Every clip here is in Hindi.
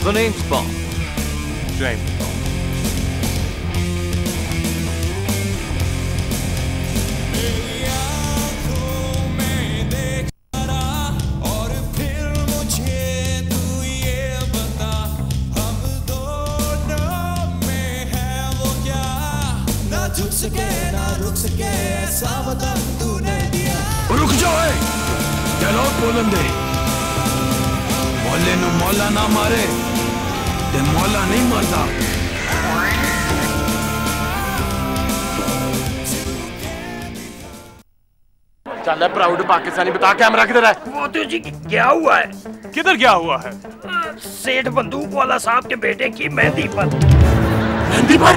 The name's Bond. James Bond. रुक जाओ, डायलॉग बोलन दे। मौले नु मौला ना मारे ते मौला नहीं मरदा। चल प्राउड पाकिस्तानी, बता कैमरा किधर है? मोदी जी क्या हुआ है? किधर क्या हुआ है? सेठ बंदूक वाला साहब के बेटे की मेहंदी पर। मेहंदी पर?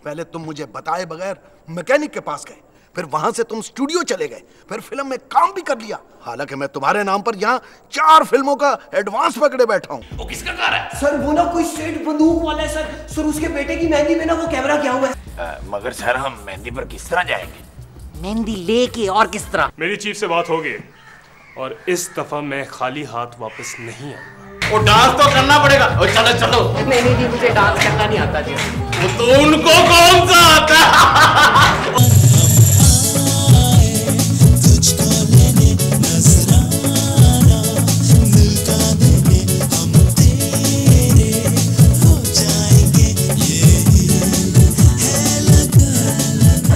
पहले तुम मुझे बताए बगैर मैकेनिक के पास गए, फिर वहां से तुम स्टूडियो चले गए, फिर फिल्म में काम भी कर लिया। हालांकि मैं तुम्हारे नाम पर यहाँ 4 फिल्मों का एडवांस पकड़े बैठा हूँ। वो किसका कार है? सर वो ना कोई सेठ बंदूक वाला है सर। सर उसके बेटे की मेहंदी में ना वो कैमरा क्या हुआ है। मगर सर हम मेहंदी पर किस तरह जाएंगे? मेहंदी लेके और किस तरह? मेरी चीफ से बात होगी और इस दफा मैं खाली हाथ वापस नहीं आऊंगा। वो डांस तो करना पड़ेगा। ओ चलो चलो। नहीं जी, मुझे डांस करना नहीं आता जी। वो तो उनको कौन सा आता है?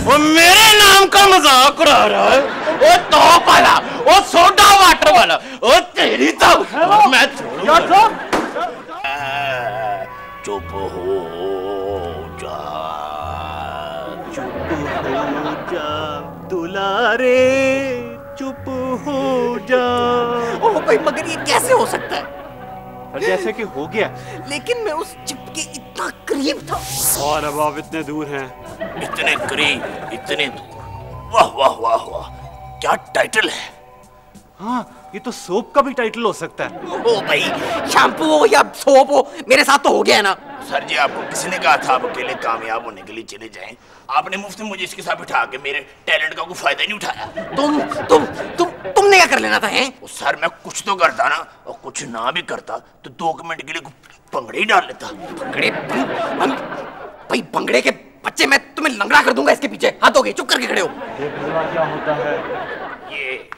वो मेरे नाम का मजाक उड़ा रहा है। वो टॉप वाला, वो सोडा वाटर वाला, वो तेरी तो मैं चुप हो जा, चुप हो जा दुलारे, चुप हो जा। ओह भाई, मगर ये कैसे हो सकता है? जैसे कि हो गया, लेकिन मैं उस चिप के इतना करीब था। और अब आप इतने दूर हैं। इतने करीब, इतने दूर। वाह वाह वाह वाह, क्या टाइटल है। हाँ, ये तो सोप का भी टाइटल हो सकता है। ओ भाई, शैम्पू हो या सोप हो, मेरे साथ तो हो गया है ना। सर जी, आपको किसी ने कहा था आप अकेले कामयाब होने के लिए चले जाएं? आपने मुफ्त में मुझे इसके साथ बिठा के मेरे टैलेंट का कोई फायदा नहीं उठाया। तुमने क्या कर लेना था? हैं? सर मैं कुछ तो करता ना, और कुछ ना भी करता तो 2 मिनट के लिए पंगड़े ही डाल लेता। पंगड़े? भाई पंगड़े के बच्चे, मैं तुम्हें लंगड़ा कर दूंगा इसके पीछे। हाथ हो गए, चुप करके खड़े हो। ये क्या होता है? ये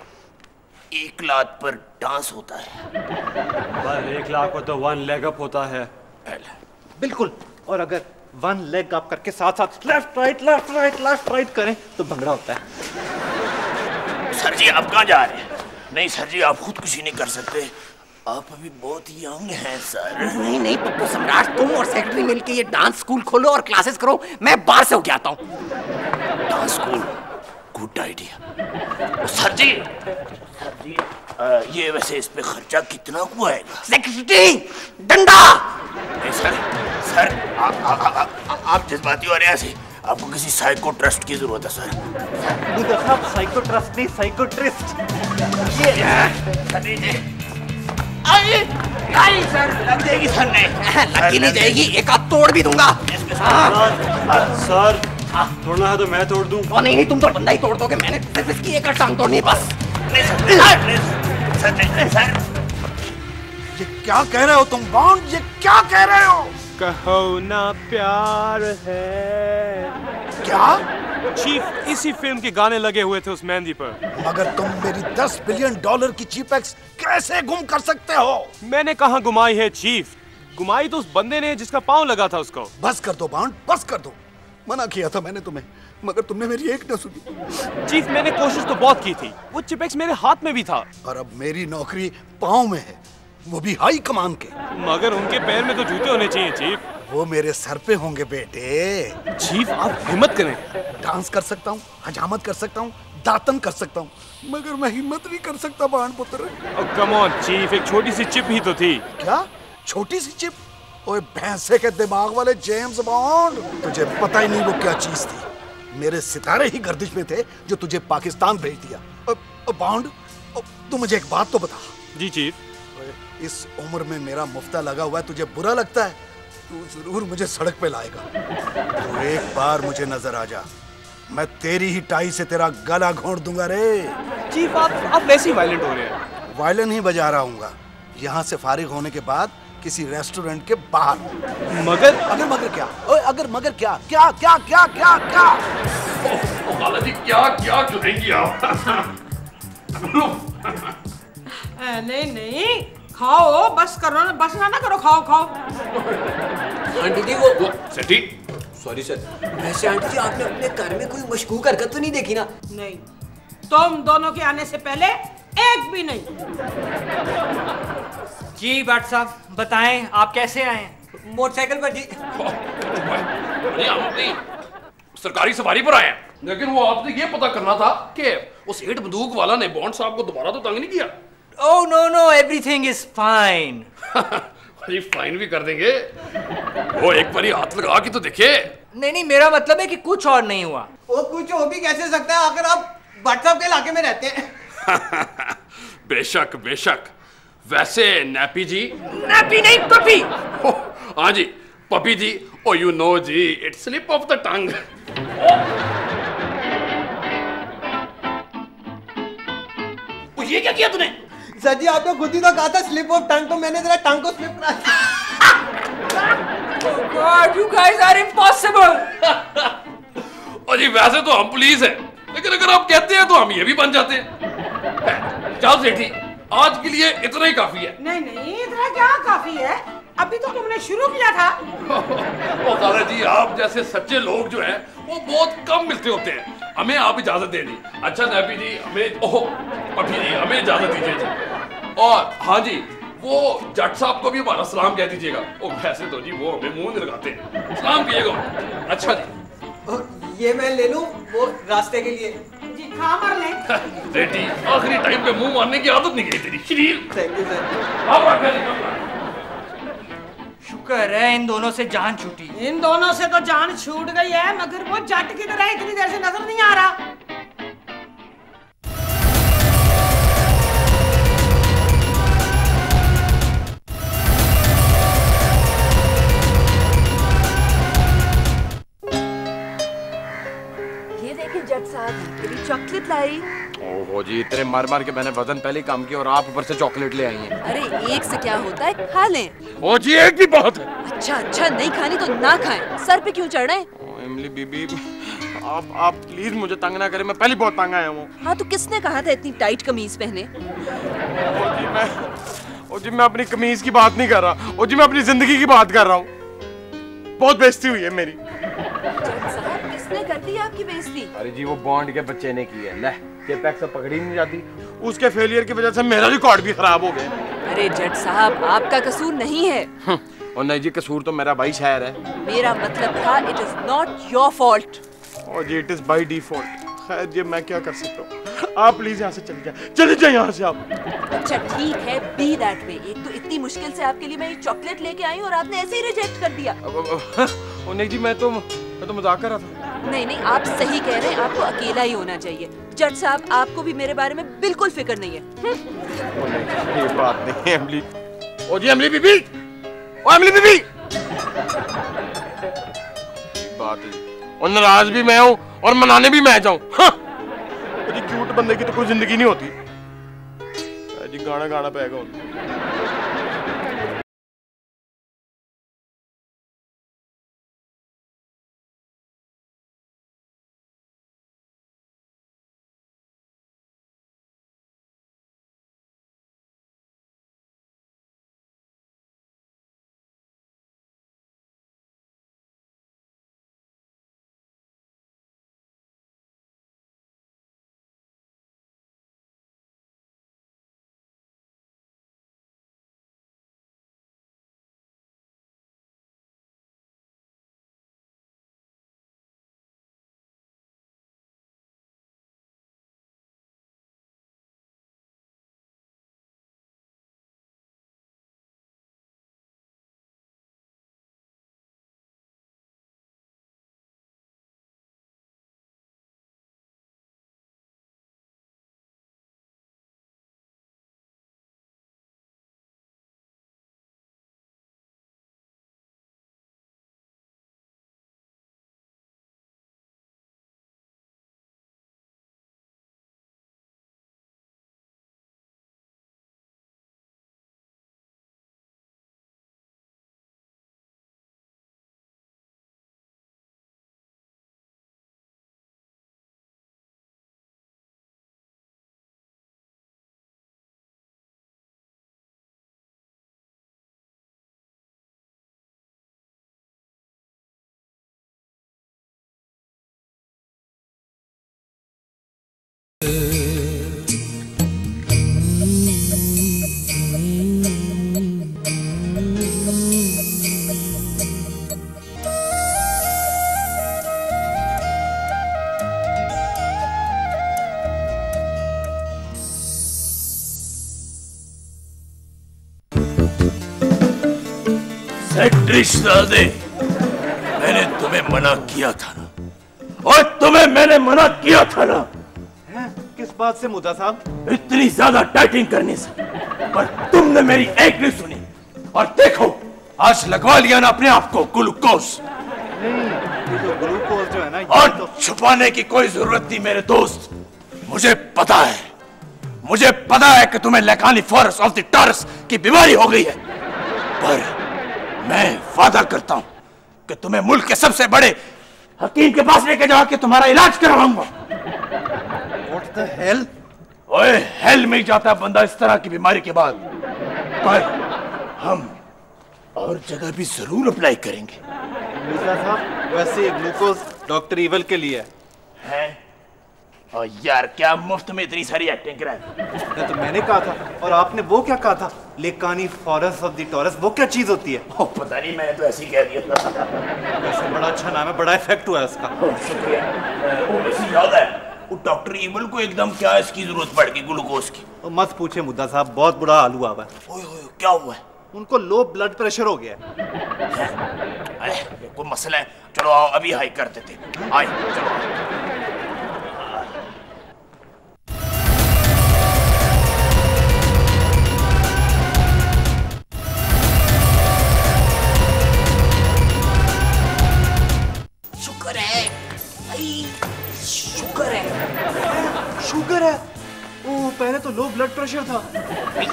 1 लाख पर डांस होता है। पर 1 लाख को तो 1 लेग अप होता है। बिल्कुल। और अगर 1 लेग अप करके साथ साथ left right left right left right करें तो भंगड़ा होता है। सर जी आप कहाँ जा रहे हैं? नहीं सर जी, आप खुद कुछ नहीं कर सकते, आप अभी बहुत यंग हैं सर। नहीं नहीं पप्पू सम्राट, तुम और सेक्रेटरी मिलके ये डांस स्कूल खोलो और क्लासेस करो। मैं बाहर से होके आता हूँ। Dance school, good idea. Sir जी ये वैसे इस पे खर्चा कितना हुआ आएगा? सेक्रेटरी डंडा। नहीं सर आप जज्बाती हो रहे हैं ऐसे। आपको किसी साइको ट्रस्ट की जरूरत है सर। साइको ट्रस्ट नहीं, साइकोट्रिस्ट। नहीं सर, लग जाएगी सर। लगी नहीं जाएगी, एक हाथ तोड़ भी दूंगा। सर तोड़ना है तो मैं तोड़ दूं। नहीं, तुम तो बंदा ही तोड़ दोगे। मैंने सिर्फ इसकी एक टांग तोड़नी, बस। सर ये क्या कह रहे हो तुम बॉन्ड? ये क्या कह रहे हो? कहो ना प्यार है। क्या? चीफ, इसी फिल्म के गाने लगे हुए थे उस मेहंदी पर। मगर तुम मेरी $10 बिलियन की चीपेक्स कैसे गुम कर सकते हो? मैंने कहा गुमाई है चीफ, गुमाई तो उस बंदे ने जिसका पांव लगा था उसको। बस कर दो बॉन्ड, बस कर दो। मना किया था मैंने तुम्हें, मगर तुमने मेरी एक न सुनी। चीफ मैंने कोशिश तो बहुत की थी, वो चिपेक्स मेरे हाथ में भी था। और अब मेरी नौकरी पाँव में है, वो भी हाई कमान के। मगर उनके पैर में तो जूते होने चाहिए चीफ। वो मेरे सर पे होंगे बेटे। चीफ आप हिम्मत करें। डांस कर सकता हूँ, हजामत कर सकता हूँ, दातन कर सकता हूँ, मगर मैं हिम्मत नहीं कर सकता बाण पुत्र। कम ऑन चीफ, एक छोटी सी चिप ही तो थी। क्या छोटी सी चिप? ओए भैंसे के दिमाग वाले जेम्स बॉन्ड, तुझे पता ही नहीं वो क्या चीज थी। मेरे सितारे ही गर्दिश में थे जो तुझे पाकिस्तान भेज दिया। बॉन्ड, तू मुझे एक बात तो बता। जी चीफ। इस उम्र में मेरा मुफ्ता लगा हुआ है, तुझे बुरा लगता है? तू जरूर मुझे सड़क पे लाएगा। तू एक बार मुझे नजर आ जा, मैं तेरी ही टाई से तेरा गला घोंट दूंगा रे। चीफ आप वैसे ही वायलेंट हो रहे हैं। वायलिन ही बजा रहा हूँगा। यहाँ से फारिग होने के बाद किसी रेस्टोरेंट के बाहर। मगर अगर मगर क्या? ओए अगर मगर क्या? क्या क्या क्या क्या क्या? खाला जी क्या क्या चुनेंगी आप? नहीं नहीं खाओ, बस करो ना, बस ना करो, खाओ खाओ। आंटी जी वो सेठी सॉरी सर, वैसे आंटी जी आपने अपने घर में कोई मशकूक हरकत तो नहीं देखी ना? नहीं, तुम दोनों के आने से पहले एक भी नहीं। जी भट्ट साहब बताएं आप कैसे आए? मोटरसाइकिल पर जी। अरे हम अपनी सरकारी सवारी पर आए हैं, लेकिन वो आपसे ये पता करना था कि उस हेड बंदूक वाला ने बॉन्ड साहब को दोबारा तो तंग नहीं किया? Oh no no, everything is fine. अरे फाइन भी कर देंगे, वो एक बारी हाथ लगा के तो देखे। नहीं नहीं, मेरा मतलब है कि कुछ और नहीं हुआ। वो कुछ हो भी कैसे सकता है अगर आप भट्ट साहब के इलाके में रहते हैं? बेशक बेशक। वैसे नैपी जी, नैपी नहीं पपी। हाँ जी पपी जी, ओ यू नो जी, it's slip of the tongue. ये क्या किया तूने? सर जी आपने खुद ही तो कहा था स्लिप ऑफ टंग, तो मैंने जरा टंग को स्लिप करा दिया। God, you guys are impossible. और जी वैसे तो हम पुलिस हैं, लेकिन अगर आप कहते हैं तो हम ये भी बन जाते हैं। चल सेठी, आज के लिए इतना ही काफी है। नहीं नहीं, इतना क्या काफी है, अभी तो तुमने शुरू किया था। ओ खाला जी, आप जैसे सच्चे लोग जो हैं वो बहुत कम मिलते होते हैं। हमें आप इजाजत दे दी। अच्छा नैपी जी, हमें ओह पपी जी, हमें इजाजत दीजिए जी। और हाँ जी, वो जट साहब को भी हमारा सलाम कह दीजिएगा। ओ वैसे तो जी वो हमें मुंह नहीं लगाते, सलाम कीजिएगा। अच्छा जी, ये मैं ले लूं वो रास्ते के लिए? जी खा मर ले। बेटी आखिरी टाइम पे मुंह मारने की आदत नहीं गई तेरी शरीर। Thank you sir. आप आगे निकल। शुक्र है इन दोनों से जान छूटी। इन दोनों से तो जान छूट गई है, मगर वो जट किधर है इतनी देर से नजर नहीं आ रहा। ये देखिए जट साहब, तेरी चॉकलेट लाई। ओहो जी, इतने मार मार के मैंने वजन पहले काम किया और आप ऊपर से चॉकलेट ले आई हैं। अरे एक से क्या होता है, खा लें। ओ जी एक भी बहुत है। अच्छा अच्छा, नहीं खानी तो ना खाएं। सर पे क्यों चढ़ रहे हैं? इमली बीबी, आप प्लीज मुझे तंग ना करें, मैं पहले बहुत तंग आया हूँ। हाँ तो किसने कहा था इतनी टाइट कमीज पहने? ओ जी मैं अपनी कमीज की बात नहीं कर रहा, ओ जी मैं अपनी जिंदगी की बात कर रहा हूँ। बहुत बेइज्जती हुई है मेरी। साहब किसने कर दी आपकी बेइज्जती? अरे जी वो बॉन्ड के बच्चे ने की है। ले केपेक्स से पकड़ी नहीं जाती, उसके फेलियर की वजह से मेरा रिकॉर्ड भी खराब हो गया। अरे जट साहब आपका कसूर नहीं है। और नहीं जी, कसूर तो मेरा भाई शहर है। मेरा मतलब था it is not your fault. और जी इट इज बाय डिफॉल्ट। खैर जी मैं क्या कर सकता हूँ, आप प्लीज यहाँ से चले जाए यहाँ से आप। अच्छा ठीक है, बी दैट वे। एक तो इतनी मुश्किल से आपके लिए मैं ये चॉकलेट लेके आई और आपने ऐसे ही रिजेक्ट कर दिया। ओ नहीं जी, मैं तो मजाक कर रहा था। नहीं नहीं, आप सही कह रहे हैं, आपको अकेला ही होना चाहिए। जट साहब आपको भी मेरे बारे में बिल्कुल फिक्र नहीं है। ये बात नहीं एमली। ओ जी एमली बीबी, ओ एमली बीबी, बात है। और नाराज भी मैं हूँ और मनाने भी मैं जाऊँ। हाँ। जी क्यूट बंदे की तो कोई जिंदगी नहीं होती जी, गाना गाना पड़ेगा। ट्रिशदादे, मैंने तुम्हें मना किया था ना, और तुम्हें मैंने मना किया था ना। किस बात से मुद्दा साहब? इतनी ज्यादा डाइटिंग करने से, पर तुमने मेरी एक नहीं सुनी। और देखो, आज लगवा लिया ना अपने आप को ग्लूकोज। नहीं, ये तो ग्लूकोज जो है ना, और तो छुपाने की कोई जरूरत नहीं मेरे दोस्त। मुझे पता है कि तुम्हें लेकानी फॉरेस्ट ऑफ द टॉरस की बीमारी हो गई है, पर मैं वादा करता हूं कि तुम्हें मुल्क के सबसे बड़े हकीम के पास लेके जाके तुम्हारा इलाज करवाऊंगा। What the hell? ओए, हेल में जाता है बंदा इस तरह की बीमारी के बाद, पर हम और जगह भी जरूर अप्लाई करेंगे। मिर्जा साहब, वैसे ये ग्लूकोज डॉक्टर इवल के लिए है। और यार, क्या मुफ्त में इतनी सारी एक्टिंग कराए? तो मैंने कहा था, और आपने वो क्या कहा था? लेकानी फॉरेस्ट ऑफ द टॉरस, वो क्या चीज होती है? पता नहीं, मैंने तो ऐसे ही कह दिया था। वैसे बड़ा अच्छा नाम है, बड़ा इफेक्ट हुआ है उसका। शुक्रिया। वैसे याद है, वो डॉक्टर इवल को एकदम क्या इसकी जरूरत पड़ गई ग्लूकोज की? तो मत पूछे मुद्दा साहब, बहुत बुरा हाल हुआ है। ओए, क्या हुआ है? उनको लो ब्लड प्रेशर हो गया है। अरे कोई मसला है, चलो आओ अभी हाई कर देते। आए, चलो। शुगर है? ओ, पहले तो लो ब्लड प्रेशर था।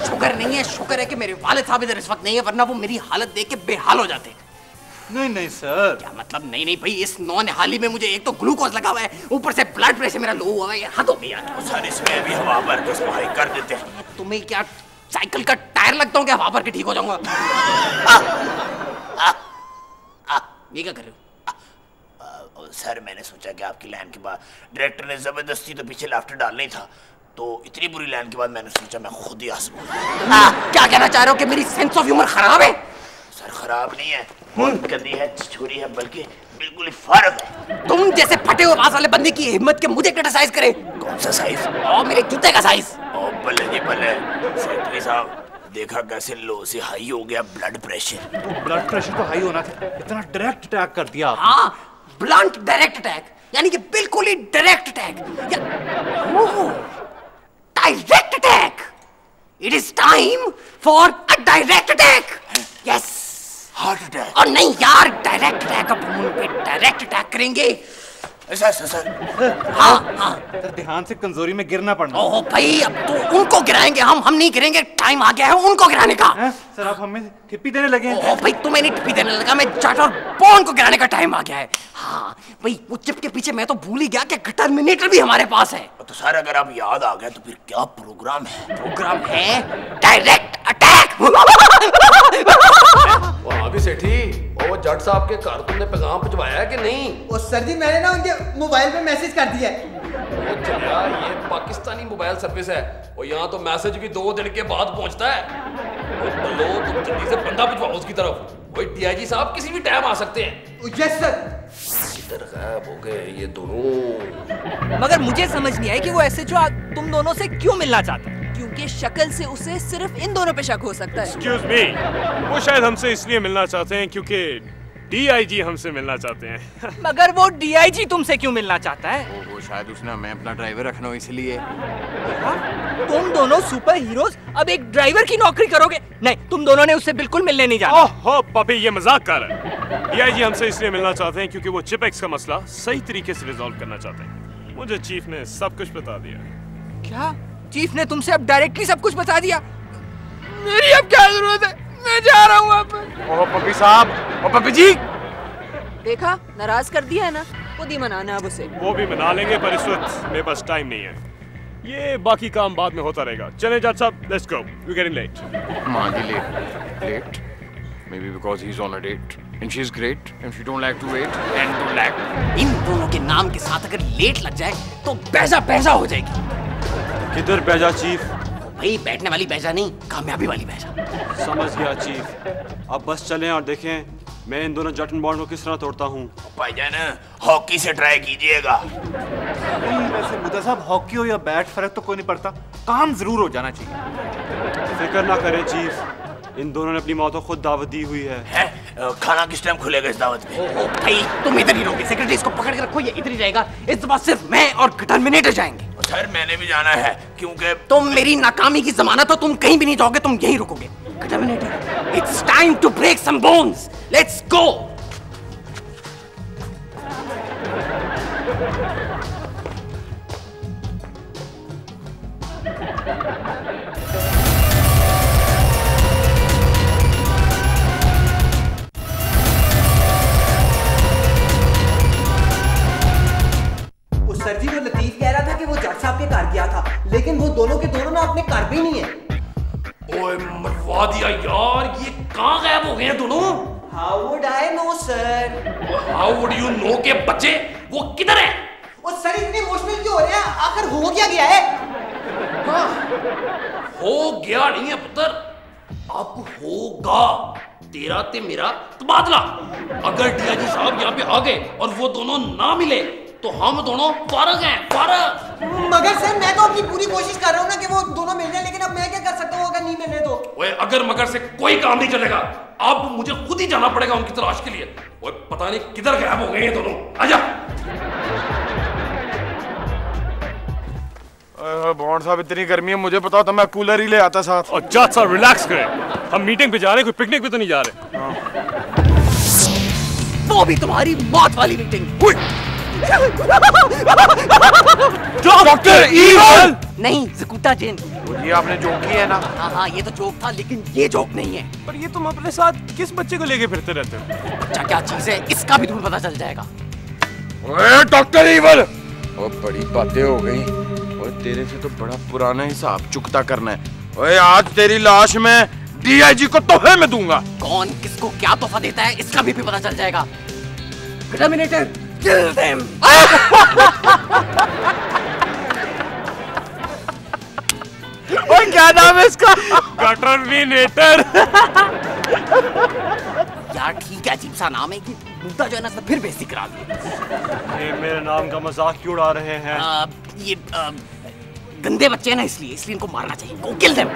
शुगर नहीं है, शुक्र है कि मेरे वालिद साहब इधर इस वक्त नहीं है, वरना वो मेरी हालत देख के बेहाल हो जाते। नहीं नहीं सर। क्या मतलब नहीं भाई, इस नौनिहाली में मुझे एक तो ग्लूकोज लगा हुआ है, ऊपर से ब्लड प्रेशर मेरा लो हुआ है, हद हो गई यार। सर, इसमें भी हवा भर के सफाई कर देते हैं। तुम्हें क्या साइकिल का टायर लगता हूँ क्या, हवा भर के ठीक हो जाऊंगा? ये क्या कर रहे हो? सर, मैंने सोचा कि आपकी लाइन के बाद डायरेक्टर ने जबरदस्ती तो पीछे लाफ्टर डालना ही था, तो इतनी बुरी लाइन के बाद मैंने सोचा मैं खुद ही आसमां। क्या कहना चाह रहे हो कि मेरी सेंस ऑफ ह्यूमर खराब है? सर, खराब नहीं है, गंदी है, छोरी है, बल्कि बिल्कुल ही फारग है। तुम जैसे फटे हुए बांस वाले बंदे की हिम्मत के मुझे क्रिटिसाइज करे। कौन सा साइज? और मेरे जूते का साइज। ओ बल्ले जी बल्ले। सेक्रेटरी साहब, देखा कैसे लो से हाई हो गया ब्लड प्रेशर? ब्लड प्रेशर तो हाई होना था, इतना डायरेक्ट अटैक कर दिया आपने। हाँ, ब्लंट डायरेक्ट अटैक, यानी कि बिल्कुल ही direct attack. Direct attack. It is time for a direct attack. Yes, heart attack. और नहीं यार, डायरेक्ट अटैक। अब हम उन पे डायरेक्ट अटैक करेंगे। सर। हाँ। सर, ध्यान से कमजोरी में गिरना पड़ना। ओह भाई, अब तो उनको गिराएंगे हम नहीं गिरेंगे। टाइम आ गया है उनको गिराने का। सर, आप हमें टिप्पी देने लगे हैं। ओह भाई, तुम्हें नहीं टिप्पी देने लगा, मैं जट और बॉन को गिराने का टाइम आ गया है। हाँ भाई, वो चिप के पीछे मैं तो भूल ही गया कि टर्मिनेटर भी हमारे पास है। तो सर, अगर आप याद आ गए तो फिर क्या प्रोग्राम है? प्रोग्राम है डायरेक्ट अटैक। अभी सेठी, वो जट साहब के घर तुमने पैगाम भिजवाया है कि नहीं? ओ सर जी, मैंने ना उनके मोबाइल पे मैसेज कर दिया है। वो चलिया, ये पाकिस्तानी मोबाइल सर्विस है, और यहाँ तो मैसेज भी 2 दिन के बाद पहुँचता है। लो, तुम जल्दी से बंदा भिजवाओ उसकी तरफ। वही डीआईजी साहब किसी भी टाइम आ सकते हैं। Yes sir. इधर गायब हो गए ये दोनों। मगर मुझे समझ नहीं आया कि वो एसएचओ तुम दोनों से क्यों मिलना चाहता है? क्योंकि शक्ल से उसे सिर्फ इन दोनों पे शक हो सकता है। एक्सक्यूज मी, वो शायद हमसे इसलिए मिलना चाहते हैं क्योंकि डीआईजी हमसे मिलना चाहते हैं। मगर वो डीआईजी तुमसे क्यों मिलना चाहता है? वो शायद उसने हमें अपना ड्राइवर रखना हो इसलिए। तुम दोनों सुपर हीरोज अब एक ड्राइवर की नौकरी करोगे? नहीं, तुम दोनों ने उससे बिल्कुल मिलने नहीं जाना। ओह पपी, ये मजाक कर रहा है। डीआईजी हमसे इसलिए मिलना चाहते हैं क्योंकि वो चिपेक्स का मसला सही तरीके से रिजॉल्व करना चाहते हैं। मुझे चीफ ने सब कुछ बता दिया। क्या? चीफ ने तुमसे अब डायरेक्टली सब कुछ बता दिया? मेरी अब क्या जरूरत है? मैं जा रहा हूँ वापस। ओह पपी साहब, ओ पपी जी, देखा, नाराज कर दिया है ना, खुद ही मनाना अब उसे। वो भी मना लेंगे, पर इस वक्त मेरे पास टाइम नहीं है। ये बाकी काम बाद में होता रहेगा। चलें जज साहब, let's go, we getting late. हाँ जी, late maybe because he's on a date and she's great and she don't like to wait and to lag. इन दोनों के नाम के साथ अगर लेट लग जाए तो बैजा हो जाएगी। किधर बैजा चीफ? भाई, बैठने वाली बैजा नहीं, कामयाबी वाली बैजा। समझ गया चीफ। अब बस चलें और देखें मैं इन दोनों जटन बॉन्ड को किस तरह तोड़ता हूँ। भाईजान, हॉकी से ट्राई कीजिएगा। वैसे मुद्दा साहब, हॉकी हो या बैट फर्क तो कोई नहीं पड़ता, काम जरूर हो जाना चाहिए। फिक्र ना करें चीफ, इन दोनों ने अपनी मौत को खुद दावत दी हुई है। खाना किस टाइम खुलेगा इस दावत में? ओहो भाई तुम इधर ही रहोगे, सेक्रेटरी इसको पकड़ के रखो, ये इधर ही रहेगा। इस बार सिर्फ मैं और टर्मिनेटर जाएंगे। सर मैंने भी जाना है क्योंकि तुम मेरी नाकामी की जमानत हो, तुम कहीं भी नहीं जाओगे, तुम यहीं रुकोगे। Terminator, it's time to break some bones, let's go. Sir जी वो लतीफ कह रहा था कि वो जट साहब के घर गया था, लेकिन वो दोनों के दोनों ना अपने घर भी नहीं है। ओए मरवा दिया यार, ये कहाँ गायब हो गए हैं दोनों? How would I know, sir? How would you know के बच्चे वो किधर है? वो सर इतने इमोशनल क्यों हो रहे हैं? आखिर हो क्या गया है? हाँ, हो गया नहीं है पुत्र, अब होगा तेरा ते मेरा तबादला। अगर डीआईजी साहब यहाँ पे आ गए और वो दोनों ना मिले तो हम दोनों फारग हैं, फारग। मगर सर मैं तो अपनी पूरी कोशिश कर रहा हूँ ना कि वो दोनों मिल जाए, लेकिन अब मैं क्या कर सकता हूँ अगर नहीं मिले तो? ओए अगर मगर से कोई काम नहीं चलेगा, अब मुझे खुद ही जाना पड़ेगा उनकी तलाश के लिए। ओए पता नहीं किधर गायब हो गए हैं दोनों, आजा। बॉन्ड साहब इतनी गर्मी है, मुझे पता होता मैं कूलर ही ले आता साथ। और जज साहब रिलैक्स करें, हम मीटिंग पे जा रहे हैं, कोई पिकनिक पे तो नहीं जा रहे। वो भी तुम्हारी मौत वाली मीटिंग। डॉक्टर ईवल नहीं, ज़कुटा जिन। ये आपने जोक किया है ना? हाँ हाँ ये तो जोक था, लेकिन ये जोक नहीं है। पर ये तुम अपने साथ किस बच्चे को लेके फिरते रहते हो? बच्चा क्या चीज है इसका भी तुम्हें पता चल जाएगा। ओए डॉक्टर ईवल, ओ बड़ी बातें हो गई। ओए तेरे से तो बड़ा पुराना हिसाब चुकता करना है। ओए आज तेरी लाश मैं डीआईजी को तोहफे में दूंगा। कौन किसको क्या तोहफा देता है इसका भी पता चल जाएगा। Terminator kill them! ओए क्या नाम है इसका? टर्मिनेटर। यार ठीक है, अजीब सा नाम है कि मुद्दा जो है ना फिर बेइज्जती करा दी। ये मेरे नाम का मजाक क्यों उड़ा रहे हैं? ये गंदे बच्चे हैं ना, इसलिए इनको मारना चाहिए। Go kill them!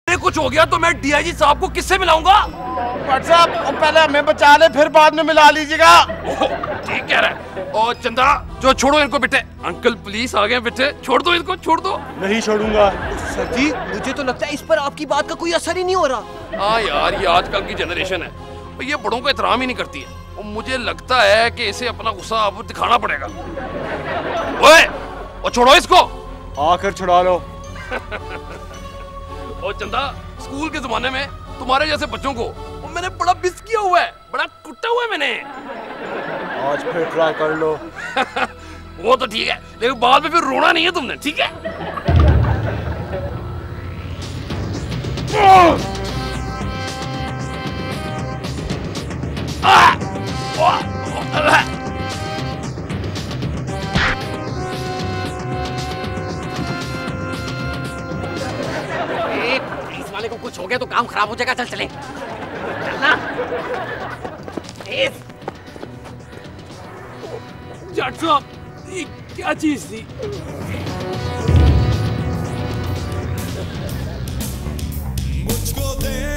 कुछ हो गया तो मैं डीआईजी साहब को किससे मिलाऊंगा? व्हाट्सएप, पहले हमें बचा ले फिर बाद में मिला लीजिएगा। ठीक कह रहा है। और चंदा जो छोड़ो इनको बेटे, अंकल पुलिस आ गए बेटे, छोड़ दो इनको, छोड़ दो। नहीं छोड़ूंगा। सर जी मुझे तो लगता है इस पर आपकी बात का कोई असर ही नहीं हो रहा। हाँ यार ये आजकल की जनरेशन है, ये बड़ों का एहतराम ही नहीं करती है। और मुझे लगता है कि इसे अपना गुस्सा अब दिखाना पड़ेगा। ओए और छोड़ो इसको। आकर छुड़ा लो। और चंदा स्कूल के जमाने में तुम्हारे जैसे बच्चों को मैंने बड़ा मिस किया हुआ है, बड़ा कुटा हुआ है मैंने। आज फिर ट्राई कर लो। वो तो ठीक है, लेकिन बाद में फिर रोना नहीं है तुमने, ठीक है? पुलिस वाले को कुछ हो गया तो काम खराब हो जाएगा। चल चले, चलना। जट साहब, ये क्या चीज थी? मुझको दे